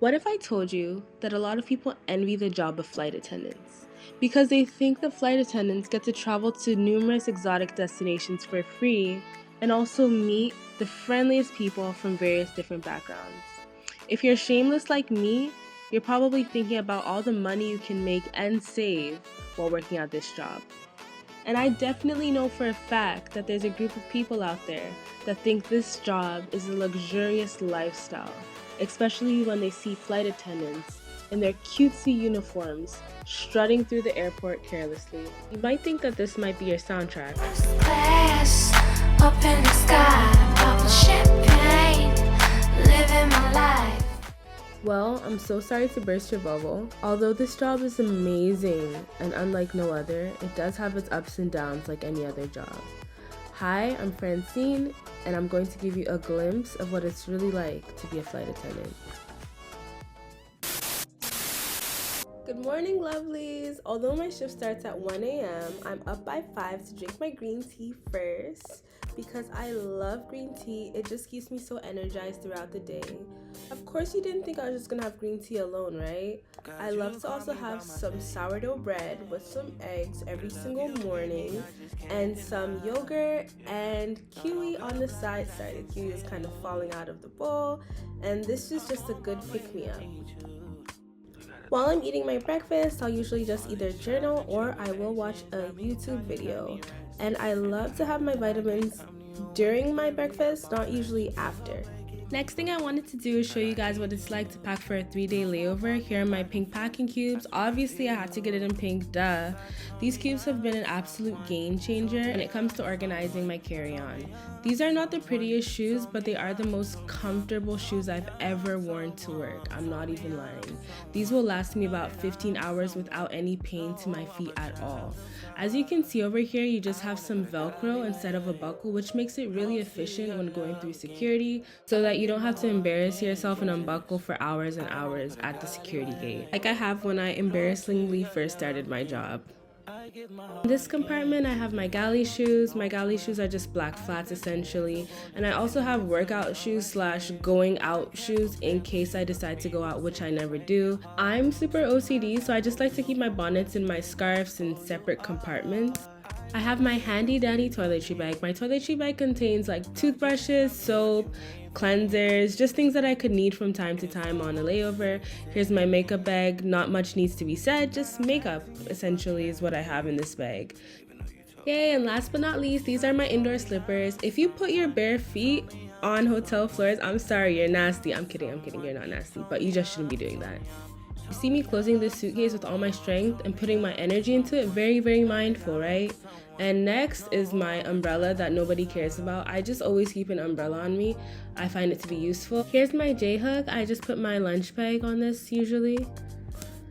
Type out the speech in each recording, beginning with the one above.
What if I told you that a lot of people envy the job of flight attendants because they think that flight attendants get to travel to numerous exotic destinations for free and also meet the friendliest people from various different backgrounds? If you're shameless like me, you're probably thinking about all the money you can make and save while working at this job. And I definitely know for a fact that there's a group of people out there that think this job is a luxurious lifestyle, especially when they see flight attendants in their cutesy uniforms strutting through the airport carelessly. You might think that this might be your soundtrack. First class, up in the sky, popping champagne, living my life. Well, I'm so sorry to burst your bubble. Although this job is amazing and unlike no other, it does have its ups and downs like any other job. Hi, I'm Francine, and I'm going to give you a glimpse of what it's really like to be a flight attendant. Good morning, lovelies! Although my shift starts at 1 a.m., I'm up by 5 to drink my green tea first because I love green tea. It just keeps me so energized throughout the day. Of course, you didn't think I was just gonna have green tea alone, right? I love to also have some sourdough bread with some eggs every single morning and some yogurt and kiwi on the side. Sorry, the kiwi is kind of falling out of the bowl, and this is just a good pick-me-up. While I'm eating my breakfast, I'll usually just either journal or I will watch a YouTube video. And I love to have my vitamins during my breakfast, not usually after. Next thing I wanted to do is show you guys what it's like to pack for a 3-day layover. Here are my pink packing cubes. Obviously, I had to get it in pink, duh. These cubes have been an absolute game changer when it comes to organizing my carry-on. These are not the prettiest shoes, but they are the most comfortable shoes I've ever worn to work. I'm not even lying. These will last me about 15 hours without any pain to my feet at all. As you can see over here, you just have some Velcro instead of a buckle, which makes it really efficient when going through security so that you don't have to embarrass yourself and unbuckle for hours and hours at the security gate, like I have when I embarrassingly first started my job. In this compartment, I have my galley shoes. My galley shoes are just black flats essentially, and I also have workout shoes slash going out shoes in case I decide to go out, which I never do. I'm super OCD, so I just like to keep my bonnets and my scarves in separate compartments. I have my handy dandy toiletry bag. My toiletry bag contains like toothbrushes, soap, cleansers, just things that I could need from time to time on a layover. Here's my makeup bag. Not much needs to be said, just makeup essentially is what I have in this bag. Yay, and last but not least, these are my indoor slippers. If you put your bare feet on hotel floors, I'm sorry, you're nasty. I'm kidding, you're not nasty, but you just shouldn't be doing that. You see me closing this suitcase with all my strength and putting my energy into it, very, very mindful, right? And next is my umbrella that nobody cares about. I just always keep an umbrella on me. I find it to be useful. Here's my J-hook. I just put my lunch bag on this usually.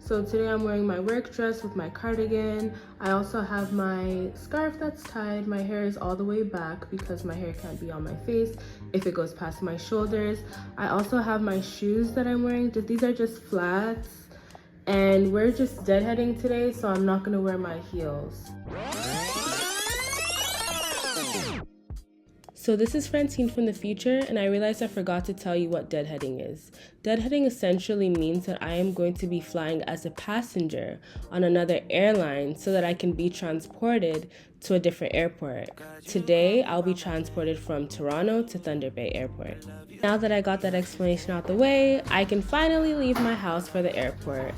So today I'm wearing my work dress with my cardigan. I also have my scarf that's tied. My hair is all the way back because my hair can't be on my face if it goes past my shoulders. I also have my shoes that I'm wearing. These are just flats. And we're just deadheading today, so I'm not gonna wear my heels. So this is Francine from the future, and I realized I forgot to tell you what deadheading is. Deadheading essentially means that I am going to be flying as a passenger on another airline so that I can be transported to a different airport. Today, I'll be transported from Toronto to Thunder Bay Airport. Now that I got that explanation out the way, I can finally leave my house for the airport.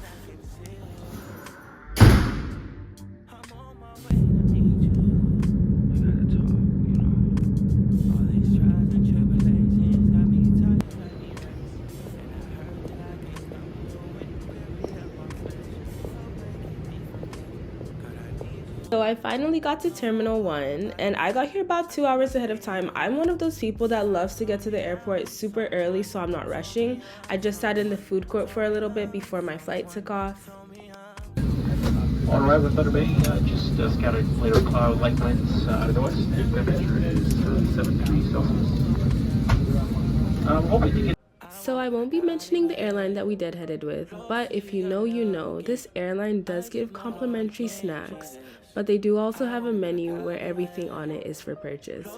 So I finally got to Terminal 1, and I got here about 2 hours ahead of time. I'm one of those people that loves to get to the airport super early, so I'm not rushing. I just sat in the food court for a little bit before my flight took off. On arrival at Thunder Bay, just scattered later cloud light winds out of the west. The temperature is 7 degrees Celsius. Hoping to get. So I won't be mentioning the airline that we deadheaded with, but if you know, you know, this airline does give complimentary snacks, but they do also have a menu where everything on it is for purchase.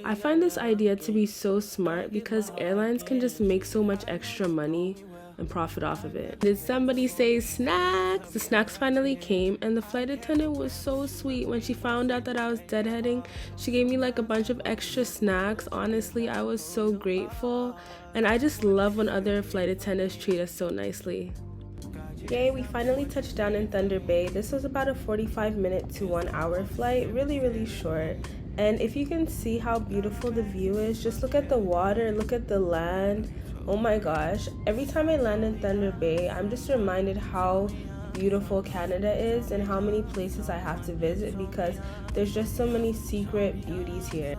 I find this idea to be so smart because airlines can just make so much extra money and profit off of it. Did somebody say snacks? The snacks finally came, and the flight attendant was so sweet. When she found out that I was deadheading, she gave me like a bunch of extra snacks. Honestly, I was so grateful, and I just love when other flight attendants treat us so nicely. Yay, we finally touched down in Thunder Bay. This was about a 45-minute to 1 hour flight, really short. And if you can see how beautiful the view is, just look at the water, look at the land. Oh my gosh, every time I land in Thunder Bay, I'm just reminded how beautiful Canada is and how many places I have to visit because there's just so many secret beauties here.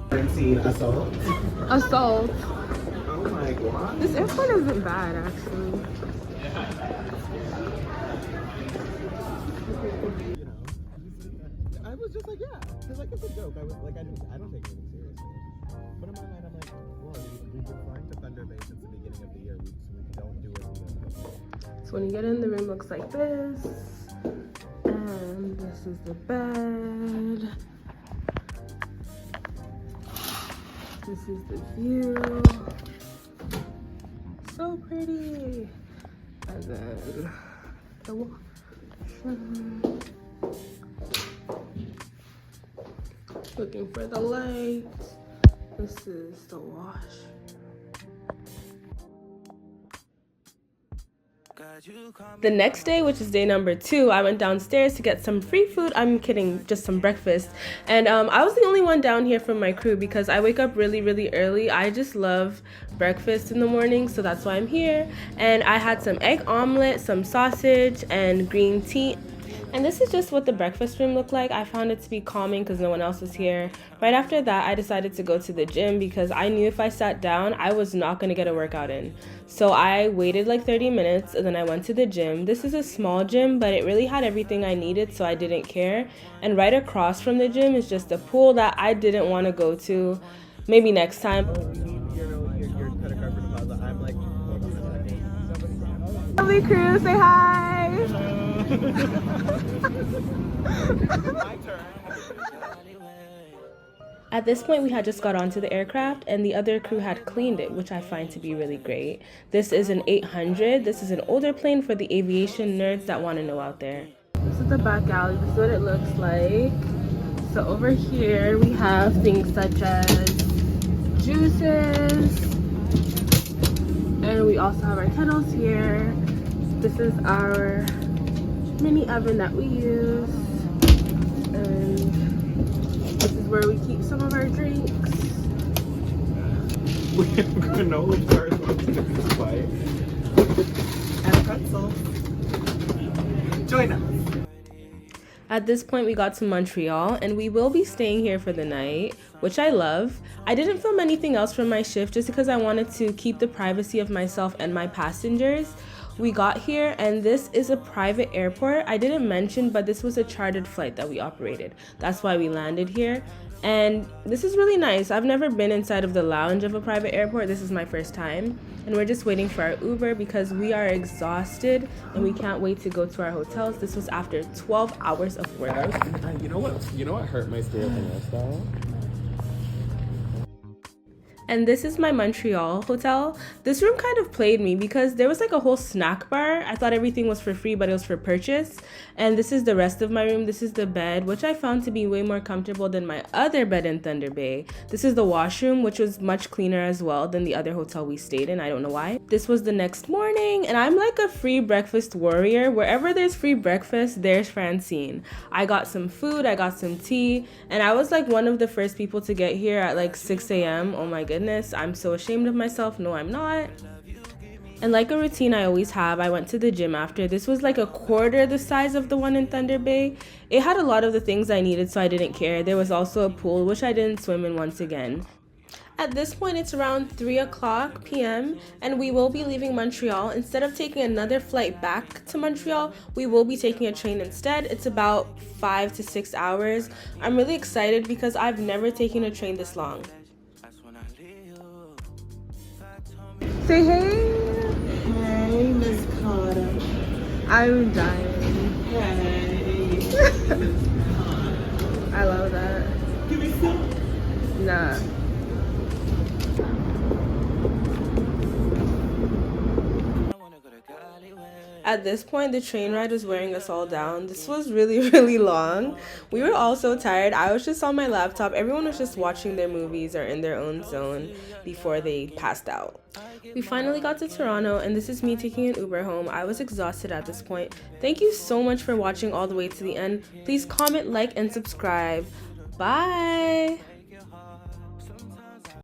Francine, assault. Assault. Oh my god. This airport isn't bad actually. I was just like, yeah, because like it's a joke. I was like, I don't take anything seriously. But in my mind, I'm like, well, we've been flying to Thunder Bay since the beginning of the year. We don't do it. So when you get in, the room looks like this, and this is the bed. This is the view. So pretty. And then the washroom. Looking for the lights. This is the wash. The next day, which is day number 2, I went downstairs to get some free food. I'm kidding, just some breakfast. And I was the only one down here from my crew because I wake up really early. I just love breakfast in the morning, so that's why I'm here. And I had some egg omelet, some sausage, and green tea. And this is just what the breakfast room looked like. I found it to be calming because no one else was here. Right after that, I decided to go to the gym because I knew if I sat down, I was not going to get a workout in. So I waited like 30 minutes and then I went to the gym. This is a small gym, but it really had everything I needed, so I didn't care. And right across from the gym is just a pool that I didn't want to go to. Maybe next time. Your credit card for deposit. I'm like, hold on a second. Lovely crew, say hi. My turn. At this point, we had just got onto the aircraft and the other crew had cleaned it, which I find to be really great. This is an 800. This is an older plane for the aviation nerds that want to know out there. This is the back alley. This is what it looks like. So over here, we have things such as juices. And we also have our kettles here. This is our mini oven that we use. And this is where we keep some of our drinks. We have granola bars on this flight. And pretzels. Join us. At this point, we got to Montreal, and we will be staying here for the night, which I love. I didn't film anything else from my shift just because I wanted to keep the privacy of myself and my passengers. We got here, and this is a private airport. I didn't mention, but this was a chartered flight that we operated. That's why we landed here. And this is really nice. I've never been inside of the lounge of a private airport. This is my first time. And we're just waiting for our Uber because we are exhausted and we can't wait to go to our hotels. This was after 12 hours of work. You know what hurt my stay at the lifestyle? And this is my Montreal hotel. This room kind of played me because there was like a whole snack bar. I thought everything was for free, but it was for purchase. And this is the rest of my room. This is the bed, which I found to be way more comfortable than my other bed in Thunder Bay. This is the washroom, which was much cleaner as well than the other hotel we stayed in. I don't know why. This was the next morning, and I'm like a free breakfast warrior. Wherever there's free breakfast, there's Francine. I got some food, I got some tea, and I was like one of the first people to get here at like 6 a.m. Oh my goodness, I'm so ashamed of myself. No, I'm not. And like a routine I always have, I went to the gym after. This was like a quarter the size of the one in Thunder Bay. It had a lot of the things I needed, so I didn't care. There was also a pool, which I didn't swim in once again. At this point, it's around 3 o'clock p.m. and we will be leaving Montreal. Instead of taking another flight back to Montreal, we will be taking a train instead. It's about 5 to 6 hours. I'm really excited because I've never taken a train this long. Say hey. Hey, Miss Carter. I'm dying. Hey. I love that. Give me some. Nah. At this point, the train ride was wearing us all down. This was really, really long. We were all so tired. I was just on my laptop. Everyone was just watching their movies or in their own zone before they passed out. We finally got to Toronto, and this is me taking an Uber home. I was exhausted at this point. Thank you so much for watching all the way to the end. Please comment, like, and subscribe. Bye!